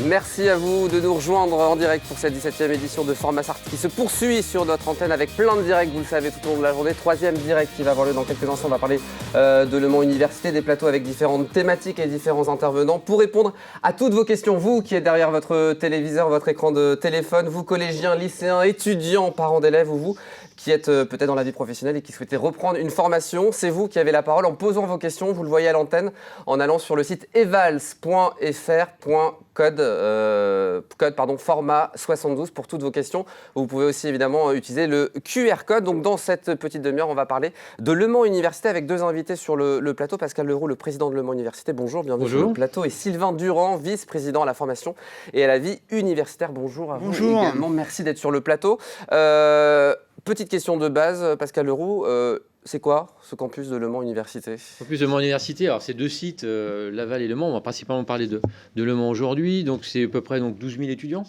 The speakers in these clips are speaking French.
Merci à vous de nous rejoindre en direct pour cette 17e édition de Format Start qui se poursuit sur notre antenne avec plein de directs, vous le savez, tout au long de la journée. 3e direct qui va avoir lieu dans quelques instants. On va parler de Le Mans Université, des plateaux avec différentes thématiques et différents intervenants pour répondre à toutes vos questions. Vous qui êtes derrière votre téléviseur, votre écran de téléphone, vous collégiens, lycéens, étudiants, parents d'élèves ou vous qui êtes peut-être dans la vie professionnelle et qui souhaitez reprendre une formation, c'est vous qui avez la parole en posant vos questions. Vous le voyez à l'antenne en allant sur le site evals.fr.code format 72 pour toutes vos questions. Vous pouvez aussi évidemment utiliser le QR code. Donc dans cette petite demi-heure, on va parler de Le Mans Université avec deux invités sur le plateau. Pascal Leroux, le président de Le Mans Université, bonjour, bienvenue sur le plateau. Et Sylvain Durand, vice-président à la formation et à la vie universitaire. Bonjour à vous également, merci d'être sur le plateau. Petite question de base, Pascal Leroux, c'est quoi ce campus de Le Mans Université ? Campus de Le Mans Université, alors c'est deux sites, Laval et Le Mans. On va principalement parler de Le Mans aujourd'hui. Donc c'est à peu près 12 000 étudiants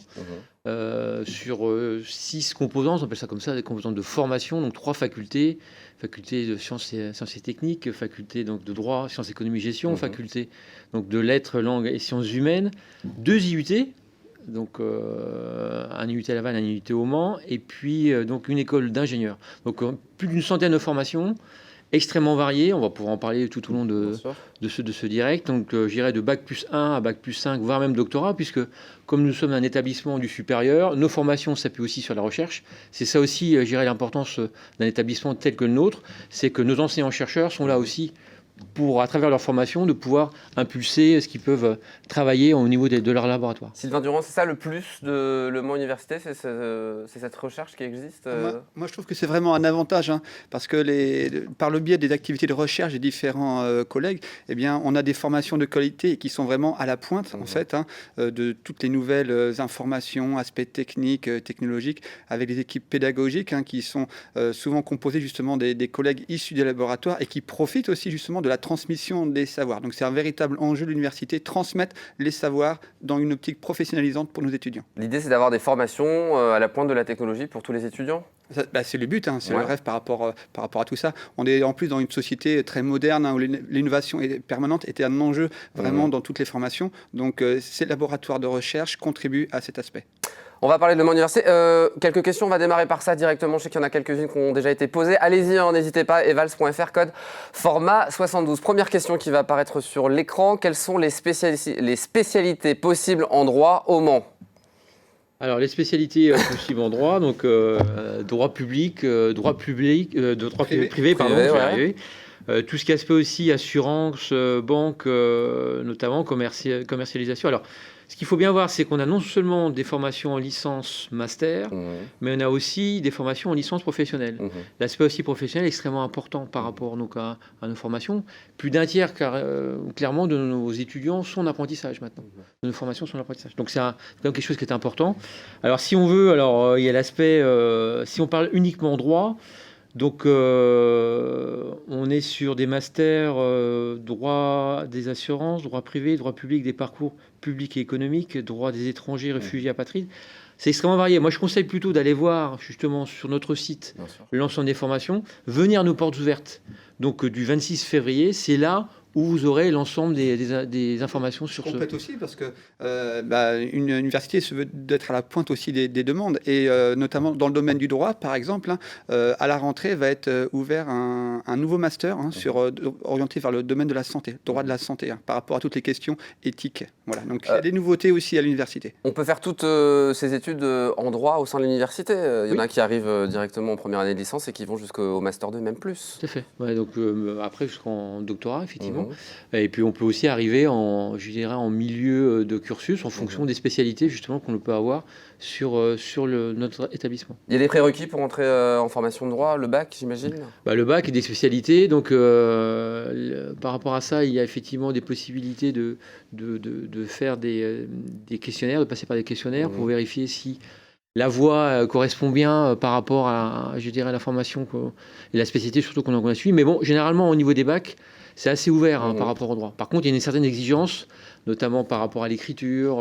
sur 6 composantes, on appelle ça comme ça, des composantes de formation, donc 3 facultés. Faculté de sciences et techniques, faculté donc, de droit, sciences économie gestion, faculté donc, de lettres, langues et sciences humaines, 2 IUT. Donc un IUT à Laval, un IUT au Mans, et puis donc une école d'ingénieurs. Donc plus d'une centaine de formations, extrêmement variées. On va pouvoir en parler tout au long de ce direct. Donc j'irai de Bac plus 1 à Bac plus 5, voire même doctorat, puisque comme nous sommes un établissement du supérieur, nos formations s'appuient aussi sur la recherche. C'est ça aussi, j'irai l'importance d'un établissement tel que le nôtre, c'est que nos enseignants-chercheurs sont là aussi pour, à travers leur formation, de pouvoir impulser ce qu'ils peuvent travailler au niveau de leur laboratoire. Sylvain Durand, c'est ça le plus de Le Mans Université, c'est cette recherche qui existe Moi, je trouve que c'est vraiment un avantage, parce que par le biais des activités de recherche des différents collègues, eh bien, on a des formations de qualité qui sont vraiment à la pointe, en fait, de toutes les nouvelles informations, aspects techniques, technologiques, avec des équipes pédagogiques qui sont souvent composées justement des collègues issus des laboratoires et qui profitent aussi justement de la transmission des savoirs. Donc c'est un véritable enjeu de l'université, transmettre les savoirs dans une optique professionnalisante pour nos étudiants. L'idée, c'est d'avoir des formations à la pointe de la technologie pour tous les étudiants ? C'est le but, c'est le rêve par rapport à tout ça. On est en plus dans une société très moderne où l'innovation est permanente, était un enjeu vraiment dans toutes les formations. Donc ces laboratoires de recherche contribuent à cet aspect. On va parler de Le Mans Université. Quelques questions, on va démarrer par ça directement. Je sais qu'il y en a quelques-unes qui ont déjà été posées. Allez-y, n'hésitez pas, evals.fr, code format 72. Première question qui va apparaître sur l'écran. Quelles sont les spécialités possibles en droit au Mans ? Alors, les spécialités possibles en droit, donc droit public, droit privé, tout ce qui aspect aussi assurance, banque, notamment commercialisation. Alors, ce qu'il faut bien voir, c'est qu'on a non seulement des formations en licence master, mais on a aussi des formations en licence professionnelle. L'aspect aussi professionnel est extrêmement important par rapport donc, à nos formations. Plus d'un tiers, clairement, de nos étudiants sont en apprentissage maintenant. De nos formations sont en apprentissage. Donc c'est quand même quelque chose qui est important. Alors si on veut, il y a l'aspect, si on parle uniquement droit, donc on est sur des masters droit des assurances, droit privé, droit public des parcours publics et économiques, droit des étrangers, réfugiés, apatrides. C'est extrêmement varié. Moi, je conseille plutôt d'aller voir justement sur notre site l'ensemble des formations, venir à nos portes ouvertes. Donc du 26 février, c'est là où vous aurez l'ensemble des informations sur ce... Complète aussi, parce que une université se veut d'être à la pointe aussi des demandes, et notamment dans le domaine du droit, par exemple, à la rentrée va être ouvert un nouveau master orienté vers le domaine de la santé, droit de la santé, par rapport à toutes les questions éthiques. Voilà. Donc il y a des nouveautés aussi à l'université. On peut faire toutes ces études en droit au sein de l'université. Il y en a qui arrivent directement en première année de licence et qui vont jusqu'au master 2, même plus. Tout à fait. Ouais, donc après jusqu'en doctorat, effectivement. Et puis on peut aussi arriver en milieu de cursus en fonction des spécialités justement qu'on peut avoir sur notre établissement. Il y a des prérequis pour entrer en formation de droit, le bac, j'imagine ? Le bac et des spécialités. Donc par rapport à ça, il y a effectivement des possibilités de faire des questionnaires, de passer par des questionnaires pour vérifier si la voie correspond bien par rapport à la formation et la spécialité surtout qu'on a suivi. Mais bon, généralement au niveau des bacs, c'est assez ouvert par rapport au droit. Par contre, il y a une certaine exigence, notamment par rapport à l'écriture,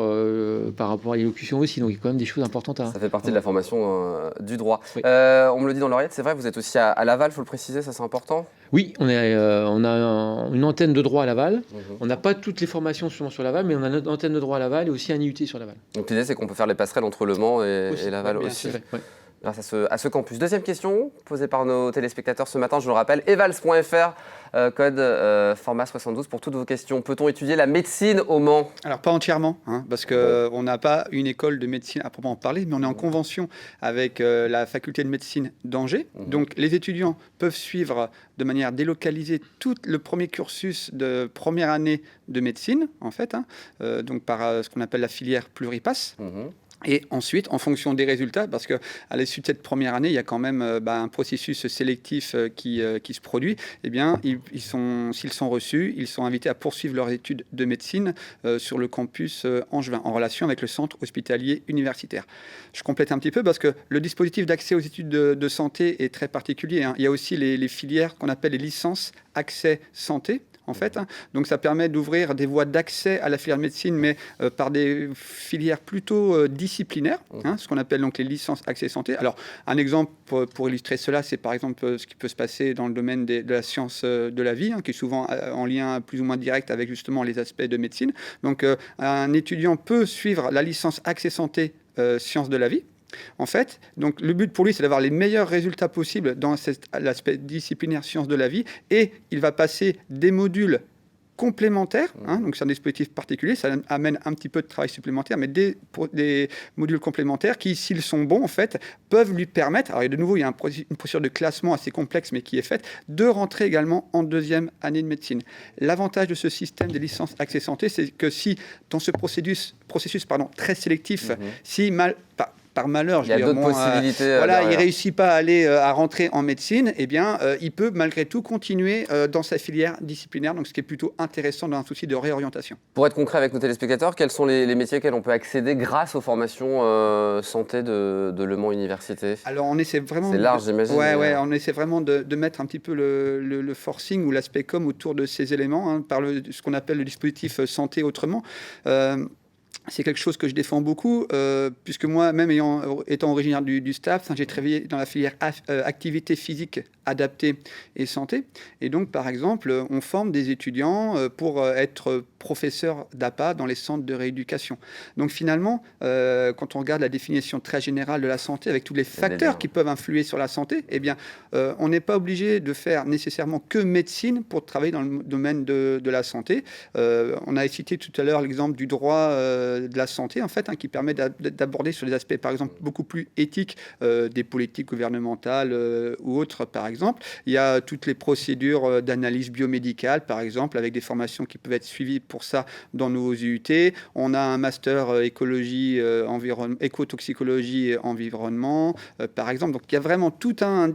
par rapport à l'élocution aussi. Donc, il y a quand même des choses importantes à... Ça fait partie de la formation du droit. Oui. On me le dit dans l'oreillette, c'est vrai, vous êtes aussi à Laval, il faut le préciser, ça c'est important. Oui, on a une antenne de droit à Laval. On n'a pas toutes les formations sur Laval, mais on a une antenne de droit à Laval et aussi un IUT sur Laval. Donc l'idée, c'est qu'on peut faire les passerelles entre Le Mans et Laval ouais, aussi. Vrai, ouais. Grâce à ce campus. Deuxième question posée par nos téléspectateurs ce matin, je vous le rappelle, evals.fr, code format 72 pour toutes vos questions. Peut-on étudier la médecine au Mans? Alors pas entièrement, parce qu'on n'a pas une école de médecine à proprement parler, mais on est en convention avec la faculté de médecine d'Angers. Donc les étudiants peuvent suivre de manière délocalisée tout le premier cursus de première année de médecine, en fait, donc par ce qu'on appelle la filière pluripass. Et ensuite, en fonction des résultats, parce qu'à l'issue de cette première année, il y a quand même un processus sélectif qui se produit, eh bien, s'ils sont reçus, ils sont invités à poursuivre leurs études de médecine sur le campus angevin, en relation avec le centre hospitalier universitaire. Je complète un petit peu parce que le dispositif d'accès aux études de santé est très particulier. Il y a aussi les filières qu'on appelle les licences accès santé. En fait, donc ça permet d'ouvrir des voies d'accès à la filière de médecine, mais par des filières plutôt disciplinaires, ce qu'on appelle donc les licences accès santé. Alors, un exemple pour illustrer cela, c'est par exemple ce qui peut se passer dans le domaine de la science de la vie, qui est souvent en lien plus ou moins direct avec justement les aspects de médecine. Donc, un étudiant peut suivre la licence accès santé sciences de la vie. En fait, donc le but pour lui, c'est d'avoir les meilleurs résultats possibles dans l'aspect disciplinaire sciences de la vie, et il va passer des modules complémentaires, donc c'est un dispositif particulier, ça amène un petit peu de travail supplémentaire, mais des modules complémentaires qui, s'ils sont bons, en fait, peuvent lui permettre, alors de nouveau, il y a une procédure de classement assez complexe, mais qui est faite, de rentrer également en deuxième année de médecine. L'avantage de ce système des licences accès santé, c'est que si, dans ce processus très sélectif, si par malheur, il y a d'autres possibilités. Il ne réussit pas à rentrer en médecine, eh bien, il peut malgré tout continuer dans sa filière disciplinaire, donc ce qui est plutôt intéressant dans un souci de réorientation. Pour être concret avec nos téléspectateurs, quels sont les métiers auxquels on peut accéder grâce aux formations santé de Le Mans Université? Alors, on essaie vraiment... C'est large, j'imagine. On essaie vraiment de mettre un petit peu le forcing ou l'aspect com autour de ces éléments, par ce qu'on appelle le dispositif santé autrement. C'est quelque chose que je défends beaucoup, puisque moi-même, étant originaire du STAPS, j'ai travaillé dans la filière activité physique adaptée et santé. Et donc, par exemple, on forme des étudiants pour être professeurs d'APA dans les centres de rééducation. Donc, finalement, quand on regarde la définition très générale de la santé, avec tous les facteurs qui peuvent influer sur la santé, eh bien, on n'est pas obligé de faire nécessairement que médecine pour travailler dans le domaine de la santé. On a cité tout à l'heure l'exemple du droit de la santé, en fait, qui permet d'aborder sur des aspects, par exemple, beaucoup plus éthiques des politiques gouvernementales ou autres, par exemple. Il y a toutes les procédures d'analyse biomédicale, par exemple, avec des formations qui peuvent être suivies pour ça dans nos UT. On a un master écotoxicologie et environnement, par exemple. Donc, il y a vraiment tout un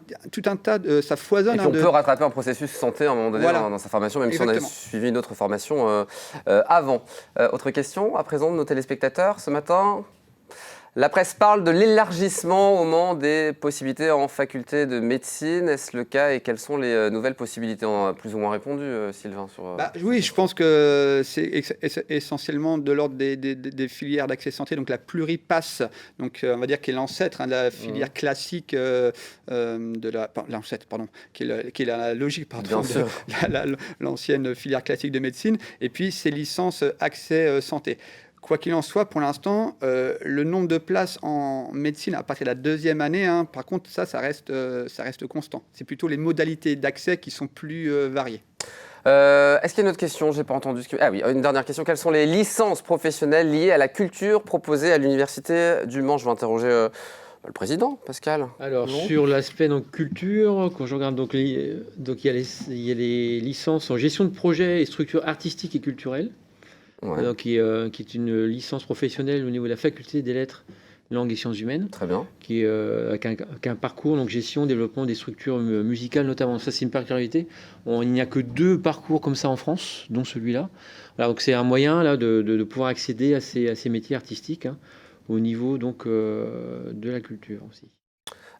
tas de... Ça foisonne. Et on peut rattraper un processus santé à un moment donné dans sa formation, même si on a suivi une autre formation avant. Autre question à présent de nos téléspectateurs ce matin. La presse parle de l'élargissement au Mans des possibilités en faculté de médecine. Est-ce le cas et quelles sont les nouvelles possibilités? On a plus ou moins répondu, Sylvain. Oui, je pense que c'est essentiellement de l'ordre des filières d'accès santé, donc la pluripass, donc on va dire qui est l'ancêtre de la filière classique qui est la logique, l'ancienne filière classique de médecine, et puis ces licences accès santé. Quoi qu'il en soit, pour l'instant, le nombre de places en médecine à partir de la deuxième année, par contre, ça reste constant. C'est plutôt les modalités d'accès qui sont plus variées. Est-ce qu'il y a une autre question? J'ai pas entendu. Ah oui, une dernière question. Quelles sont les licences professionnelles liées à la culture proposées à l'Université du Mans? Je vais interroger le président, Pascal. Alors, sur l'aspect culture, quand je regarde, il y a les licences en gestion de projet et structures artistiques et culturelles. Ouais. Donc, qui est une licence professionnelle au niveau de la faculté des lettres, langues et sciences humaines. Très bien. Qui avec un parcours, donc gestion, développement des structures musicales notamment. Ça, c'est une particularité. Il n'y a que 2 parcours comme ça en France, dont celui-là. Voilà, donc c'est un moyen là, de pouvoir accéder à ces métiers artistiques au niveau de la culture aussi.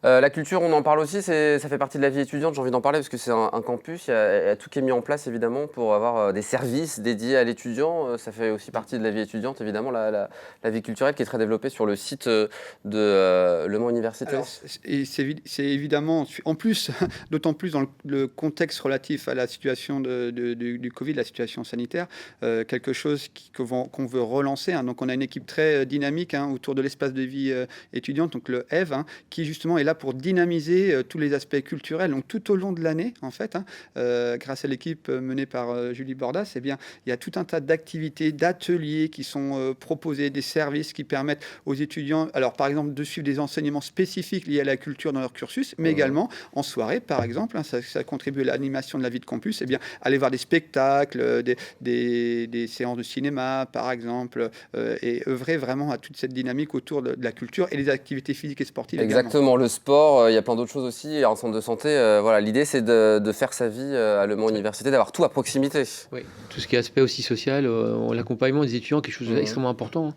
La culture, on en parle aussi, ça fait partie de la vie étudiante, j'ai envie d'en parler parce que c'est un campus, il y a tout qui est mis en place évidemment pour avoir des services dédiés à l'étudiant. Ça fait aussi partie de la vie étudiante, évidemment, la vie culturelle qui est très développée sur le site de Le Mans Université. Alors, c'est évidemment, en plus, d'autant plus dans le contexte relatif à la situation du Covid, la situation sanitaire, quelque chose qu'on veut relancer. Hein. Donc on a une équipe très dynamique autour de l'espace de vie étudiante, donc le EV, qui justement est là pour dynamiser tous les aspects culturels. Donc tout au long de l'année, en fait, grâce à l'équipe menée par Julie Bordas, eh bien, il y a tout un tas d'activités, d'ateliers qui sont proposés, des services qui permettent aux étudiants, alors par exemple, de suivre des enseignements spécifiques liés à la culture dans leur cursus, mais également en soirée, par exemple, ça contribue à l'animation de la vie de campus, eh bien, aller voir des spectacles, des séances de cinéma, par exemple, et œuvrer vraiment à toute cette dynamique autour de la culture et des activités physiques et sportives. Exactement, également. Le sport, il y a plein d'autres choses aussi. Un centre de santé, voilà, l'idée c'est de faire sa vie à Le Mans Université, d'avoir tout à proximité. Oui, tout ce qui est aspect aussi social, l'accompagnement des étudiants, quelque chose d'extrêmement important.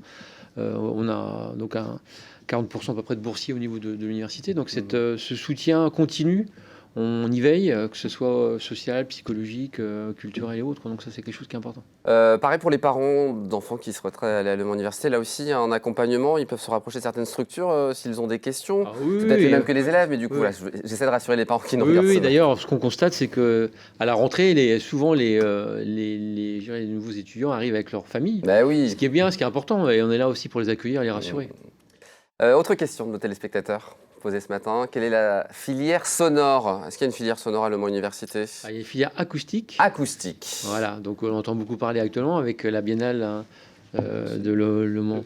On a donc 40% à peu près de boursiers au niveau de l'université. Donc ce soutien continu, on y veille, que ce soit social, psychologique, culturel et autres. Donc ça, c'est quelque chose qui est important. Pareil pour les parents d'enfants qui souhaiteraient aller à Le Mans Université. Là aussi, un accompagnement, ils peuvent se rapprocher de certaines structures s'ils ont des questions. Peut-être les mêmes que les élèves, mais du coup, là, j'essaie de rassurer les parents qui nous regardent. Oui, d'ailleurs, ce qu'on constate, c'est qu'à la rentrée, souvent, les nouveaux étudiants arrivent avec leur famille. Bah oui. Ce qui est bien, ce qui est important. Et on est là aussi pour les accueillir et les rassurer. Autre question de nos téléspectateurs posée ce matin. Quelle est la filière sonore? Est-ce qu'il y a une filière sonore à Le Mans Université? Il y a une filière acoustique. Acoustique. Voilà, donc on entend beaucoup parler actuellement avec la biennale de Le Mans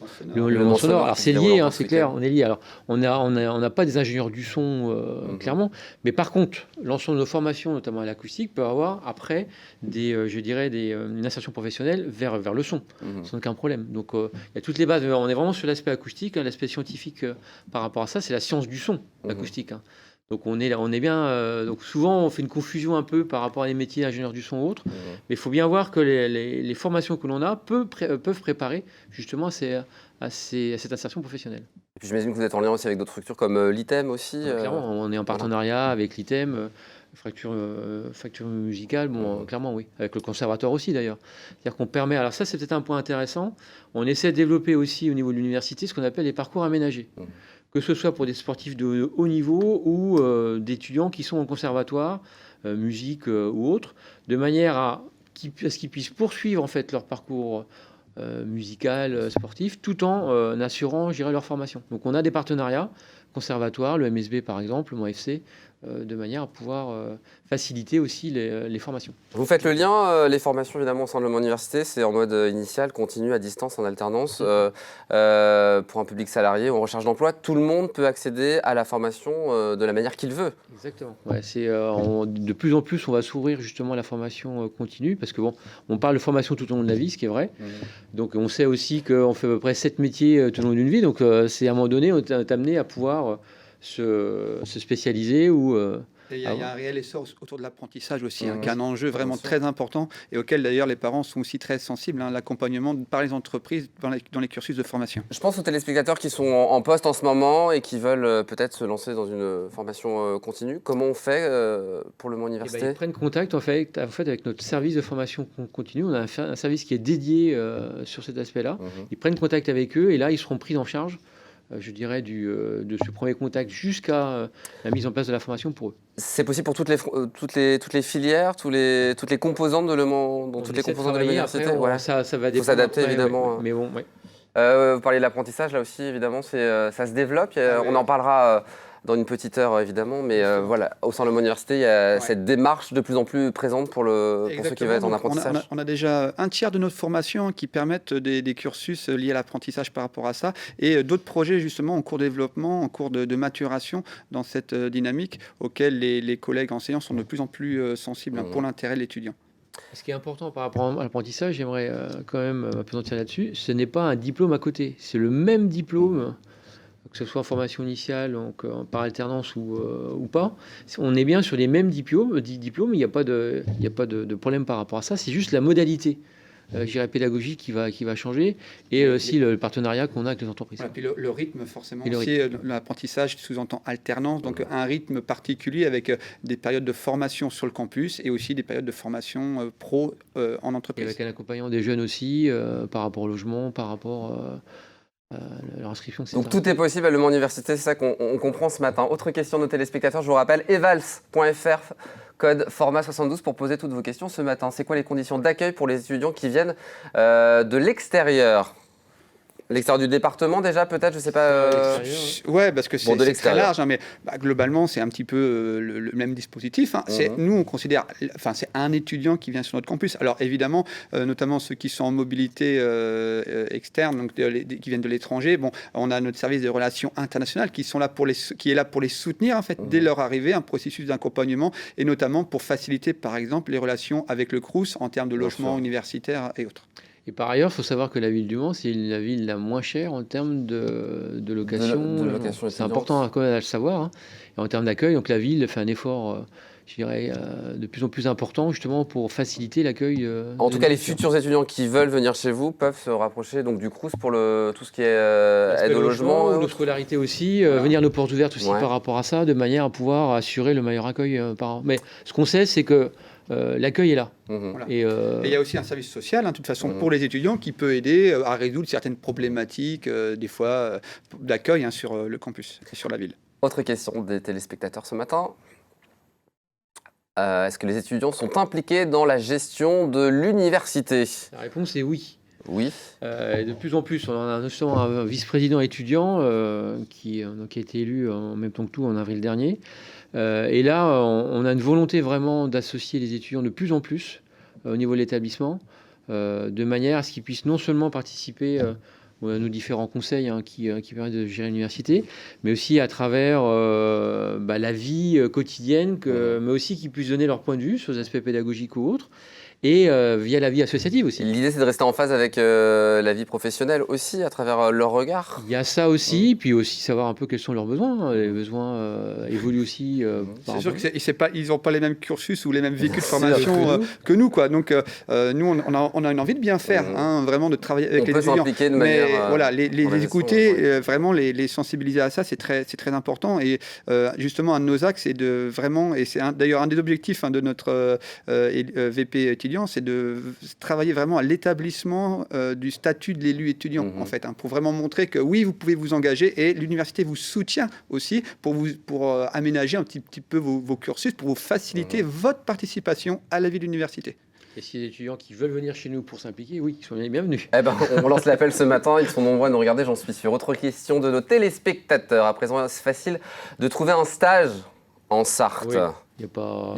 sonore. Alors c'est lié, c'est clair, on est lié. Alors on n'a pas des ingénieurs du son clairement, mais par contre l'ensemble de nos formations, notamment à l'acoustique, peut avoir après une insertion professionnelle vers le son, sans aucun problème. Donc il y a toutes les bases. On est vraiment sur l'aspect acoustique, l'aspect scientifique par rapport à ça, c'est la science du son, l'acoustique. Donc on est bien. Donc souvent on fait une confusion un peu par rapport à les métiers d'ingénieur du son ou autres, mais il faut bien voir que les formations que l'on a peuvent préparer justement à cette insertion professionnelle. Et puis j'imagine que vous êtes en lien aussi avec d'autres structures comme l'ITEM aussi. Clairement, on est en partenariat avec l'ITEM, fracture musicale, clairement oui, avec le conservatoire aussi d'ailleurs. C'est-à-dire qu'on permet. Alors ça c'est peut-être un point intéressant. On essaie de développer aussi au niveau de l'université ce qu'on appelle les parcours aménagés. Que ce soit pour des sportifs de haut niveau ou d'étudiants qui sont en conservatoire, musique ou autre, de manière à ce qu'ils puissent poursuivre en fait leur parcours musical, sportif, tout en assurant, leur formation. Donc on a des partenariats, conservatoire, le MSB par exemple, le MOFC, de manière à pouvoir faciliter aussi les formations. Vous faites le lien, les formations évidemment au sein de Le Mans Université, c'est en mode initial, continu, à distance, en alternance. Pour un public salarié ou en recherche d'emploi, tout le monde peut accéder à la formation de la manière qu'il veut. Exactement. Ouais, de plus en plus, on va s'ouvrir justement à la formation continue, parce que on parle de formation tout au long de la vie, ce qui est vrai. Donc on sait aussi qu'on fait à peu près 7 métiers tout au long d'une vie, donc c'est à un moment donné, on est amené à pouvoir se spécialiser ou... Il y a un réel essor autour de l'apprentissage aussi, qui est un enjeu vraiment très important et auquel d'ailleurs les parents sont aussi très sensibles, l'accompagnement par les entreprises dans les cursus de formation. Je pense aux téléspectateurs qui sont en poste en ce moment et qui veulent peut-être se lancer dans une formation continue. Comment on fait pour Le Mans Université? Ils prennent contact en fait avec notre service de formation continue. On a un service qui est dédié sur cet aspect-là. Ils prennent contact avec eux et là ils seront pris en charge. Je dirais, de ce premier contact jusqu'à la mise en place de la formation pour eux. C'est possible pour toutes les filières, toutes les composantes de Le Mans, dans toutes les composantes de l'université. Voilà. Ça va dépendre. Il faut s'adapter évidemment. Ouais. Mais bon, vous parlez de l'apprentissage là aussi, évidemment, ça se développe. On en parlera dans une petite heure évidemment, mais voilà, au sein de Le Mans Université, il y a cette démarche de plus en plus présente pour ceux qui veulent être en apprentissage. On a déjà un tiers de notre formation qui permettent des cursus liés à l'apprentissage par rapport à ça, et d'autres projets justement en cours de développement, en cours de maturation dans cette dynamique auxquels les collègues enseignants sont de plus en plus sensibles pour l'intérêt de l'étudiant. Ce qui est important par rapport à l'apprentissage, j'aimerais quand même m'appesantir là-dessus, ce n'est pas un diplôme à côté, c'est le même diplôme, que ce soit en formation initiale, donc par alternance ou pas. On est bien sur les mêmes diplômes, il n'y a pas de problème par rapport à ça, c'est juste la modalité je dirais, pédagogique qui va changer, et aussi le partenariat qu'on a avec les entreprises. Et puis le rythme, forcément, Et le aussi, l'apprentissage sous-entend alternance, donc un rythme particulier avec des périodes de formation sur le campus et aussi des périodes de formation pro en Et entreprise. avec un accompagnement des jeunes aussi, par rapport au logement, par rapport à leur inscription, etc. Donc tout est possible à Le Mans Université, c'est ça qu'on comprend ce matin. Autre question de nos téléspectateurs, je vous rappelle, evals.fr, code format 72 pour poser toutes vos questions ce matin. C'est quoi les conditions d'accueil pour les étudiants qui viennent de l'extérieur ? L'extérieur du département déjà peut-être, je sais pas. Ouais, parce que Bon, de c'est très l'extérieur. large, hein, mais globalement c'est un petit peu le même dispositif. Hein. Nous on considère, enfin c'est un étudiant qui vient sur notre campus. Alors évidemment, notamment ceux qui sont en mobilité externe, donc qui viennent de l'étranger. Bon, on a notre service de relations internationales qui est là pour les soutenir en fait dès leur arrivée, un processus d'accompagnement et notamment pour faciliter par exemple les relations avec le Crous en termes de logement universitaire et autres. Et par ailleurs, il faut savoir que la ville du Mans, c'est la ville la moins chère en termes de location. De location C'est étudiante. important quand même à le savoir. Hein. Et en termes d'accueil, donc la ville fait un effort, je dirais, de plus en plus important justement pour faciliter l'accueil. En de tout cas, les étudiants. futurs étudiants qui veulent venir chez vous peuvent se rapprocher donc du Crous pour tout ce qui est aide au logement. de scolarité aussi, venir nos portes ouvertes aussi Ouais. par rapport à ça, de manière à pouvoir assurer le meilleur accueil par an. Mais ce qu'on sait, c'est que l'accueil est là. Voilà. Et, Et il y a aussi un service social, hein, de toute façon, pour les étudiants qui peut aider à résoudre certaines problématiques, des fois, d'accueil sur le campus et sur la ville. Autre question des téléspectateurs ce matin. Est-ce que les étudiants sont impliqués dans la gestion de l'université ? la réponse est oui. Oui. Et de plus en plus, on a notamment un vice-président étudiant qui a été élu en même temps que tout en avril dernier. Et là, on a une volonté vraiment d'associer les étudiants de plus en plus au niveau de l'établissement, de manière à ce qu'ils puissent non seulement participer à nos différents conseils qui permettent de gérer l'université, mais aussi à travers la vie quotidienne, mais aussi qu'ils puissent donner leur point de vue sur les aspects pédagogiques ou autres, et via la vie associative aussi. L'idée, c'est de rester en phase avec la vie professionnelle aussi, à travers leur regard. Il y a ça aussi, puis aussi savoir un peu quels sont leurs besoins. Hein. Les besoins évoluent aussi. C'est sûr qu'ils n'ont pas les mêmes cursus ou les mêmes vécus de C'est formation que nous, quoi. Donc, nous, on a une envie de bien faire, vraiment de travailler avec les étudiants. S'impliquer de Mais manière. voilà, les en écouter, gestion, vraiment les sensibiliser à ça, c'est très important. Et justement, un de nos axes, c'est de vraiment, et c'est d'ailleurs un des objectifs de notre VP étudiant, c'est de travailler vraiment à l'établissement du statut de l'élu étudiant, en fait, pour vraiment montrer que oui, vous pouvez vous engager et l'université vous soutient aussi pour aménager un petit peu vos cursus, pour vous faciliter votre participation à la vie de l'université. Et si les étudiants qui veulent venir chez nous pour s'impliquer, oui, ils sont les bienvenus. Eh ben, on lance l'appel ce matin, ils sont nombreux à nous regarder, j'en suis sûr. Autre question de nos téléspectateurs. À présent, c'est facile de trouver un stage en Sarthe. Oui. Il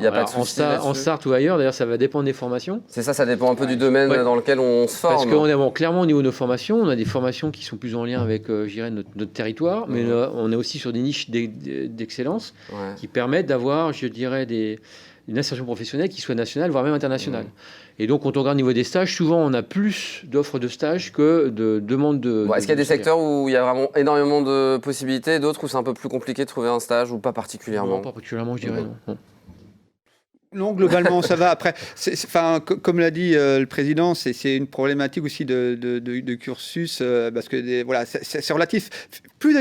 n'y a pas de souci en Sarthe ou ailleurs, d'ailleurs, ça va dépendre des formations. C'est ça dépend un peu du domaine dans lequel on se forme. Parce qu'on a clairement au niveau de nos formations, on a des formations qui sont plus en lien avec, je dirais, notre territoire, mais on est aussi sur des niches d'excellence qui permettent d'avoir, je dirais, une insertion professionnelle qui soit nationale, voire même internationale. Et donc, quand on regarde au niveau des stages, souvent, on a plus d'offres de stages que de demandes de... Est-ce qu'il y a des secteurs où il y a vraiment énormément de possibilités, d'autres où c'est un peu plus compliqué de trouver un stage ou pas particulièrement? Non, pas particulièrement, je dirais, non. Non, globalement, ça va. Après, comme l'a dit le président, c'est une problématique aussi de cursus, parce que voilà, c'est relatif. Plus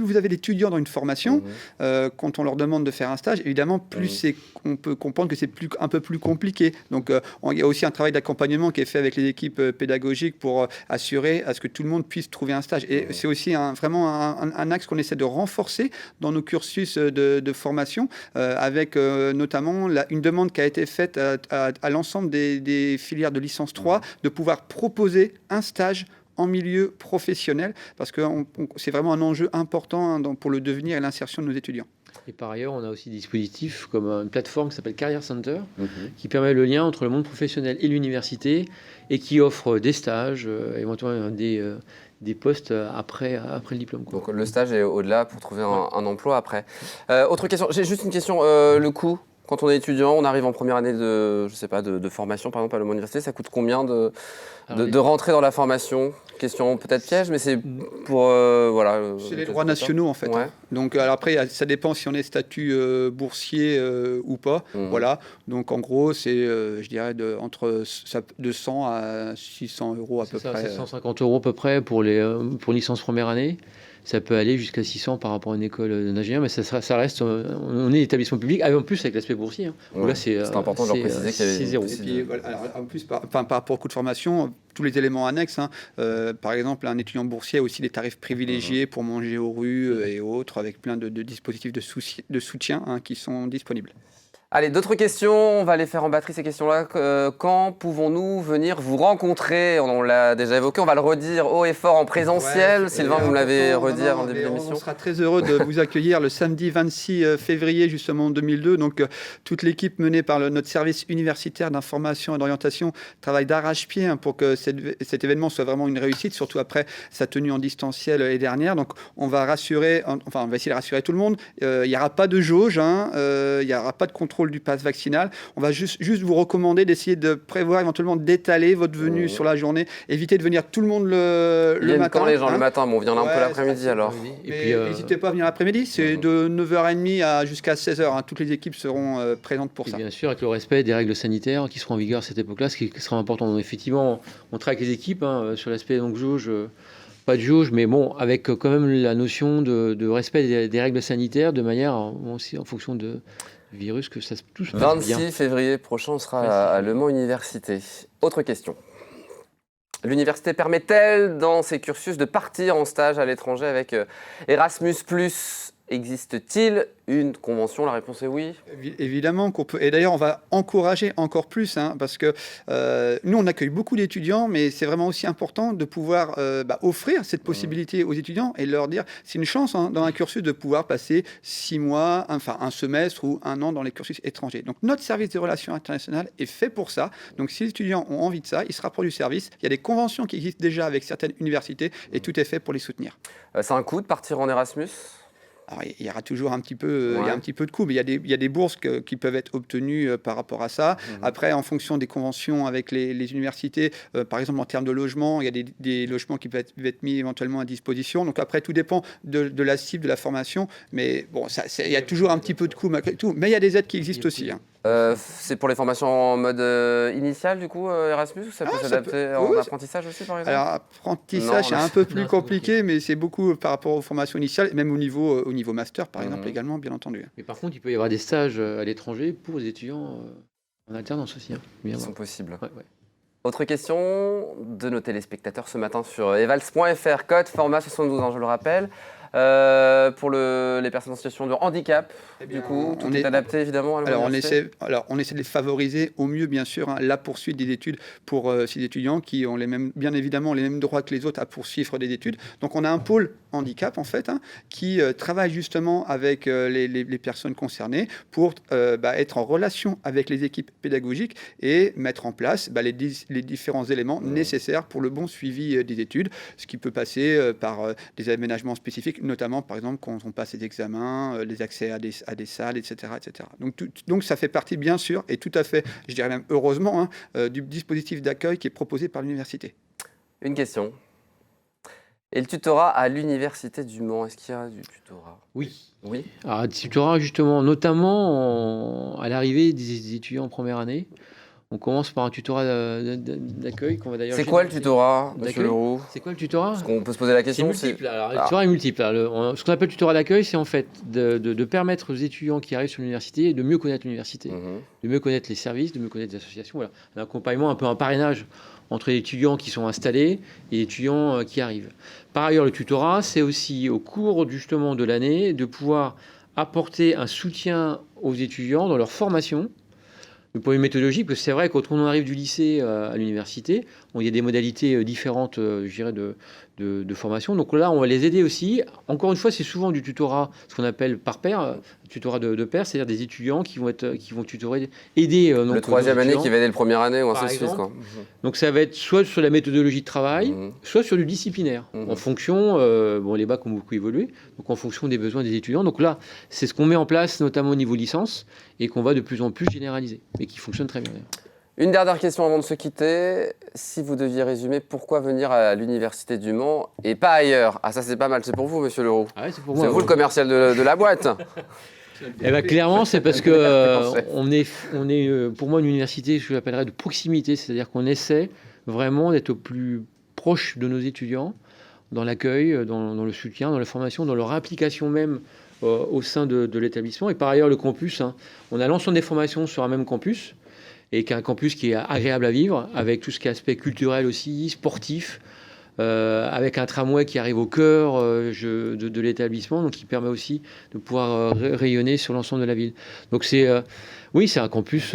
vous avez d'étudiants dans une formation, quand on leur demande de faire un stage, évidemment, plus on peut comprendre que c'est un peu plus compliqué. Donc, il y a aussi un travail d'accompagnement qui est fait avec les équipes pédagogiques pour assurer à ce que tout le monde puisse trouver un stage. Et c'est aussi vraiment un axe qu'on essaie de renforcer dans nos cursus de formation, avec notamment une demande qui a été faite à l'ensemble des filières de licence 3 de pouvoir proposer un stage en milieu professionnel, parce que c'est vraiment un enjeu important pour le devenir et l'insertion de nos étudiants. Et par ailleurs, on a aussi des dispositifs comme une plateforme qui s'appelle Career Center, qui permet le lien entre le monde professionnel et l'université, et qui offre des stages, éventuellement des postes après le diplôme. Quoi. Donc le stage est au-delà pour trouver un emploi après. Autre question, j'ai juste une question, le coût Quand on est étudiant, on arrive en première année de, je sais pas, de formation, par exemple, à l'université, ça coûte combien de rentrer dans la formation? Question peut-être piège, mais c'est pour, voilà. C'est les droits nationaux, en fait. Ouais. Donc, alors après, ça dépend si on est statut boursier ou pas. Voilà. Donc, en gros, c'est, je dirais, entre 200 à 600 euros à peu près. 750 euros à peu près pour une licence première année. Ça peut aller jusqu'à 600 par rapport à une école d'ingénieur, mais ça reste. On est établissement public, en plus avec l'aspect boursier. Ouais, là, c'est important de leur préciser qu'il y avait. C'est zéro. Et puis, voilà, alors, en plus, par rapport au coût de formation, tous les éléments annexes, par exemple, un étudiant boursier a aussi des tarifs privilégiés pour manger aux rues et autres, avec plein de dispositifs de soutien qui sont disponibles. Allez, d'autres questions, on va les faire en batterie ces questions-là. Quand pouvons-nous venir vous rencontrer? On l'a déjà évoqué, on va le redire haut et fort en présentiel. Ouais, Sylvain, vous me l'avez redit en début d'émission. On sera très heureux de vous accueillir le samedi 26 février justement 2002. Donc toute l'équipe menée par notre service universitaire d'information et d'orientation travaille d'arrache-pied pour que cet événement soit vraiment une réussite, surtout après sa tenue en distanciel l'année dernière. Donc on va rassurer, on va essayer de rassurer tout le monde. Il n'y aura pas de jauge, il n'y aura pas de contrôle du pass vaccinal. On va juste vous recommander d'essayer de prévoir éventuellement d'étaler votre venue sur la journée. Évitez de venir tout le monde le matin. Quand les gens le matin, bon, on vient là un peu l'après-midi alors. Et puis n'hésitez pas à venir l'après-midi, c'est de 9h30 jusqu'à 16h. Toutes les équipes seront présentes pour ça. Bien sûr, avec le respect des règles sanitaires qui seront en vigueur à cette époque-là, ce qui sera important. Donc, effectivement, on travaille avec les équipes sur l'aspect donc jauge. Pas de jauge, mais bon, avec quand même la notion de respect des règles sanitaires, de manière aussi en fonction de virus que ça tout se passe bien. 26 février prochain, on sera à Le Mans Université. Autre question. L'université permet-elle, dans ses cursus, de partir en stage à l'étranger avec Erasmus+? Existe-t-il une convention? La réponse est oui. Évidemment qu'on peut. Et d'ailleurs, on va encourager encore plus, parce que nous, on accueille beaucoup d'étudiants, mais c'est vraiment aussi important de pouvoir offrir cette possibilité aux étudiants et leur dire, c'est une chance dans un cursus de pouvoir passer 6 mois, enfin un semestre ou un an dans les cursus étrangers. Donc notre service des relations internationales est fait pour ça. Donc si les étudiants ont envie de ça, ils se rapprochent du service. Il y a des conventions qui existent déjà avec certaines universités et tout est fait pour les soutenir. C'est un coût de partir en Erasmus? Alors, il y aura toujours un petit peu, il y a un petit peu de coût, mais il y a des bourses qui peuvent être obtenues par rapport à ça. Après, en fonction des conventions avec les universités, par exemple en termes de logement, il y a des logements qui peuvent être mis éventuellement à disposition. Donc après, tout dépend de la cible, de la formation. Mais bon, il y a toujours un petit peu de coût malgré tout. Mais il y a des aides qui existent aussi. C'est pour les formations en mode initial, du coup, Erasmus, ou ça peut s'adapter en apprentissage aussi, par exemple? Alors, apprentissage, c'est un peu plus compliqué, mais c'est beaucoup par rapport aux formations initiales, même au niveau master, par exemple, également, bien entendu. Mais par contre, il peut y avoir des stages à l'étranger pour les étudiants en alternance aussi. Ils sont possibles. Ouais. Autre question de nos téléspectateurs ce matin sur evals.fr, code format 72 ans, je le rappelle. Pour les personnes en situation de handicap, du coup, tout est adapté évidemment à l'université. On essaie de les favoriser au mieux, bien sûr, la poursuite des études pour ces étudiants qui ont bien évidemment les mêmes droits que les autres à poursuivre des études. Donc on a un pôle handicap en fait qui travaille justement avec les personnes concernées pour être en relation avec les équipes pédagogiques et mettre en place les différents éléments nécessaires pour le bon suivi des études, ce qui peut passer par des aménagements spécifiques, notamment par exemple quand on passe les examens, les accès à des salles, etc. etc. Donc ça fait partie bien sûr et tout à fait, je dirais même heureusement, du dispositif d'accueil qui est proposé par l'université. Une question. Et le tutorat à l'université du Mans, est-ce qu'il y a du tutorat? Oui. Alors, tutorat justement, notamment à l'arrivée des étudiants en première année. On commence par un tutorat d'accueil qu'on va d'ailleurs. C'est quoi le tutorat, monsieur Leroux? C'est quoi le tutorat? Parce qu'on peut se poser la question. C'est multiple. Alors, le tutorat est multiple. Ce qu'on appelle le tutorat d'accueil, c'est en fait de permettre aux étudiants qui arrivent sur l'université de mieux connaître l'université, de mieux connaître les services, de mieux connaître les associations. Voilà. Un accompagnement, un peu un parrainage entre les étudiants qui sont installés et les étudiants qui arrivent. Par ailleurs, le tutorat, c'est aussi au cours justement de l'année de pouvoir apporter un soutien aux étudiants dans leur formation. Pour une méthodologie, parce que c'est vrai, quand on arrive du lycée à l'université, il y a des modalités différentes, je dirais, de de formation. Donc là, on va les aider aussi. Encore une fois, c'est souvent du tutorat, ce qu'on appelle par pair, tutorat de pair, c'est-à-dire des étudiants qui vont tutorer, aider. Le troisième année qui va aider le première année ou ainsi de suite. Donc ça va être soit sur la méthodologie de travail, soit sur du disciplinaire, en fonction, les bacs ont beaucoup évolué, donc en fonction des besoins des étudiants. Donc là, c'est ce qu'on met en place, notamment au niveau licence, et qu'on va de plus en plus généraliser, et qui fonctionne très bien. Une dernière question avant de se quitter. Si vous deviez résumer, pourquoi venir à l'Université du Mans et pas ailleurs? Ah, ça c'est pas mal, c'est pour vous, monsieur Leroux. Ah ouais, c'est pour moi. C'est vous le commercial de la boîte. Eh ben, clairement, c'est parce que on est pour moi une université, je l'appellerais de proximité, c'est-à-dire qu'on essaie vraiment d'être au plus proche de nos étudiants, dans l'accueil, dans le soutien, dans la formation, dans leur implication même au sein de l'établissement. Et par ailleurs, le campus, on a l'ensemble des formations sur un même campus, et qu'un campus qui est agréable à vivre, avec tout ce qui est aspect culturel aussi, sportif, avec un tramway qui arrive au cœur de l'établissement, donc qui permet aussi de pouvoir rayonner sur l'ensemble de la ville. Donc c'est un campus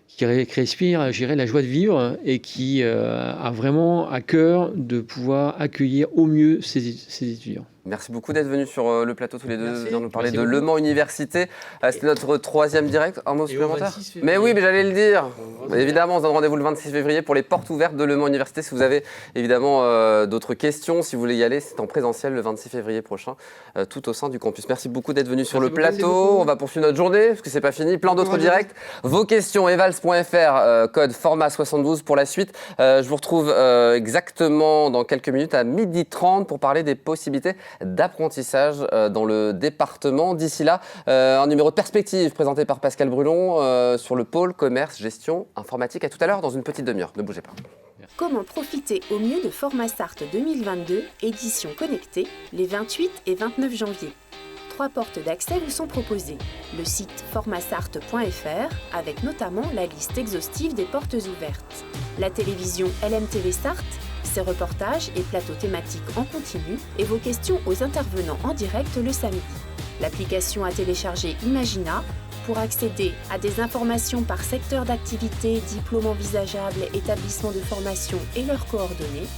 qui respire, je dirais, la joie de vivre et qui a vraiment à cœur de pouvoir accueillir au mieux ses étudiants. Merci beaucoup d'être venus sur le plateau tous les deux, de nous parler de Le Mans Université. C'était notre troisième direct. Un mot supplémentaire? Mais oui, mais j'allais le dire. Évidemment, on se donne rendez-vous le 26 février pour les portes ouvertes de Le Mans Université. Si vous avez évidemment d'autres questions, si vous voulez y aller, c'est en présentiel le 26 février prochain, tout au sein du campus. Merci beaucoup d'être venus sur le plateau. On va poursuivre notre journée, parce que c'est pas fini. Plein d'autres directs. Vos questions, evals.fr, code format 72 pour la suite. Je vous retrouve exactement dans quelques minutes à 12h30 pour parler des possibilités d'apprentissage dans le département. D'ici là, un numéro de perspective présenté par Pascal Brulon sur le pôle commerce, gestion, informatique. À tout à l'heure dans une petite demi-heure. Ne bougez pas. Comment profiter au mieux de Formasart 2022, édition connectée, les 28 et 29 janvier. 3 portes d'accès vous sont proposées. Le site formasart.fr, avec notamment la liste exhaustive des portes ouvertes. La télévision LMTV Start, ses reportages et plateaux thématiques en continu et vos questions aux intervenants en direct le samedi. L'application à télécharger Imagina pour accéder à des informations par secteur d'activité, diplôme envisageable, établissement de formation et leurs coordonnées,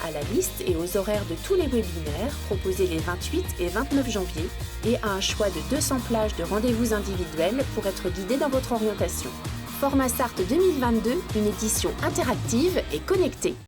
à la liste et aux horaires de tous les webinaires proposés les 28 et 29 janvier et à un choix de 200 plages de rendez-vous individuels pour être guidé dans votre orientation. Formasart 2022, une édition interactive et connectée.